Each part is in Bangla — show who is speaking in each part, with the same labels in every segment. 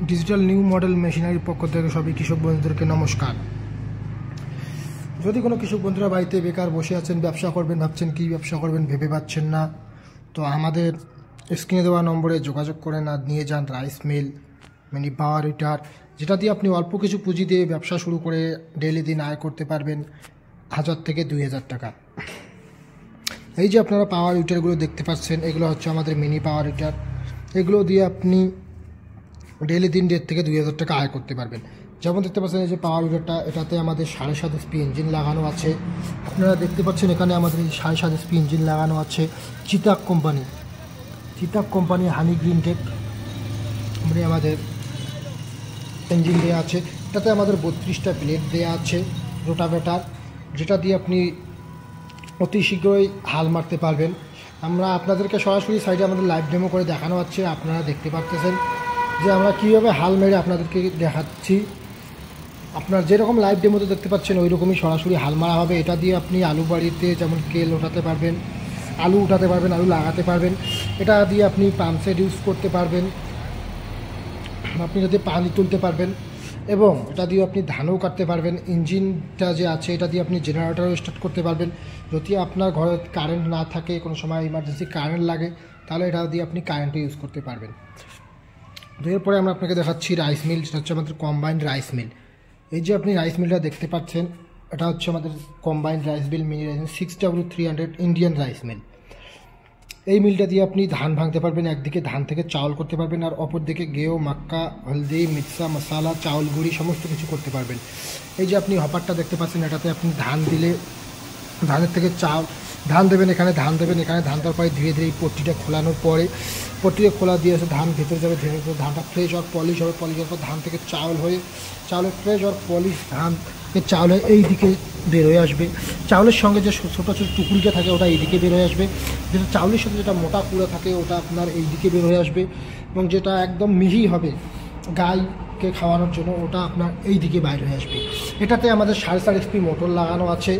Speaker 1: ডিজিটাল নিউ মডেল মেশিনারির পক্ষ থেকে সবই কৃষক বন্ধুদেরকে নমস্কার। যদি কোনো কৃষক বন্ধুরা বাড়িতে বেকার বসে আছেন, ব্যবসা করবেন ভাবছেন, কী ব্যবসা করবেন ভেবে পাচ্ছেন না, তো আমাদের স্ক্রিনে দেওয়া নম্বরে যোগাযোগ করেন আর নিয়ে যান rice mill, mini power heater, যেটা দিয়ে আপনি অল্প কিছু পুঁজি দিয়ে ব্যবসা শুরু করে ডেইলি দিন আয় করতে পারবেন 1000 থেকে 2000 টাকা। এই যে আপনারা পাওয়ার হিটারগুলো দেখতে পাচ্ছেন, এগুলো হচ্ছে আমাদের মিনি পাওয়ার হিটার। এগুলো দিয়ে আপনি ডেইলি দিন 1.5 থেকে 2000 টাকা আয় করতে পারবেন। যেমন দেখতে পাচ্ছেন এই যে পাওয়ার হিটারটা, এটাতে আমাদের 7.5 HP ইঞ্জিন লাগানো আছে। আপনারা দেখতে পাচ্ছেন এখানে আমাদের 7.5 HP ইঞ্জিন লাগানো আছে। চিতাক কোম্পানি হানি গ্রিন টেক মানে আমাদের ইঞ্জিন দেওয়া আছে। এটাতে আমাদের 32টা প্লেট দেওয়া আছে রোটাভেটার, যেটা দিয়ে আপনি অতি শীঘ্রই হাল মারতে পারবেন। আমরা আপনাদেরকে সরাসরি সাইডে আমাদের লাইভ ডেমো করে দেখানো হচ্ছে, আপনারা দেখতে পাচ্ছেন যে আমরা কীভাবে হাল মেরে আপনাদেরকে দেখাচ্ছি। আপনার যেরকম লাইভ ডেমোতে দেখতে পাচ্ছেন ওই রকমই সরাসরি হাল মারা হবে। এটা দিয়ে আপনি আলু বাড়িতে যেমন কেল ওঠাতে পারবেন, আলু উঠাতে পারবেন, আলু লাগাতে পারবেন। এটা দিয়ে আপনি পাম্পসেট ইউজ করতে পারবেন, আপনি যদি পানি তুলতে পারবেন, এবং এটা দিয়ে আপনি ধানও কাটতে পারবেন। ইঞ্জিনটা যে আছে এটা দিয়ে আপনি জেনারেটরও স্টার্ট করতে পারবেন। যদি আপনার ঘরে কারেন্ট না থাকে, কোনো সময় ইমার্জেন্সি কারেন্ট লাগে, তাহলে এটা দিয়ে আপনি কারেন্টও ইউজ করতে পারবেন। তো এরপরে আমরা আপনাকে দেখাচ্ছি রাইস মিল, যেটা হচ্ছে আমাদের কম্বাইন্ড রাইস মিল। এই যে আপনি রাইস মিলটা দেখতে পাচ্ছেন, এটা হচ্ছে আমাদের combined rice mill, mini rice mill 6W300 Indian rice mill. এই মিলটা দিয়ে আপনি ধান ভাঙতে পারবেন, একদিকে ধান থেকে চাউল করতে পারবেন, আর অপর দিকে গেও, মাক্কা, হলদি, মিক্সা মশালা, চাউল গুঁড়ি সমস্ত কিছু করতে পারবেন। এই যে আপনি হপারটা দেখতে পাচ্ছেন, এটাতে আপনি ধান দিলে ধানের থেকে ধান দেবেন, এখানে ধান দেবেন, এখানে ধান দেওয়ার পরে ধীরে ধীরে এই পট্টিটা খোলানোর পরে, পট্টিটা খোলা দিয়ে এসে ধান ভেতরে যাবে, ধীরে ধীরে ধানটা ফ্রেশ আর পলিশ হবে। পলিশ হওয়ার পর ধান থেকে চাউল হয়ে, চাউলের ফ্রেশ আর পলিশ ধান চাউল হয়ে এই দিকে বের হয়ে আসবে। চাউলের সঙ্গে যে ছোটো ছোটো টুকরিটা থাকে ওটা এইদিকে বের হয়ে আসবে, যেটা চাউলের সাথে যেটা মোটা কুড়া থাকে ওটা আপনার এই দিকে বের হয়ে আসবে, এবং যেটা একদম মিহি হবে গাইকে খাওয়ানোর জন্য ওটা আপনার এই দিকে বাইরে হয়ে আসবে। এটাতে আমাদের 4.5 HP মোটর লাগানো আছে।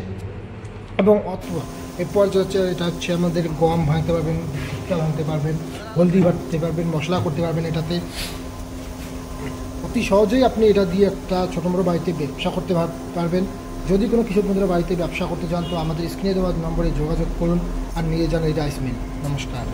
Speaker 1: এবং অথবা এরপর যে হচ্ছে এটা হচ্ছে আমাদের গম ভাঙতে পারবেন, ভুট্টা ভাঙতে পারবেন, হলদি ভাঙতে পারবেন, মশলা করতে পারবেন। এটাতে অতি সহজেই আপনি এটা দিয়ে একটা ছোটো মোটো বাড়িতে ব্যবসা করতে পারবেন। যদি কোনো কৃষক বন্ধুরা বাড়িতে ব্যবসা করতে চান, তো আমাদের স্ক্রিনে দেওয়া নম্বরে যোগাযোগ করুন আর নিয়ে যান এই রাইস মিল। নমস্কার।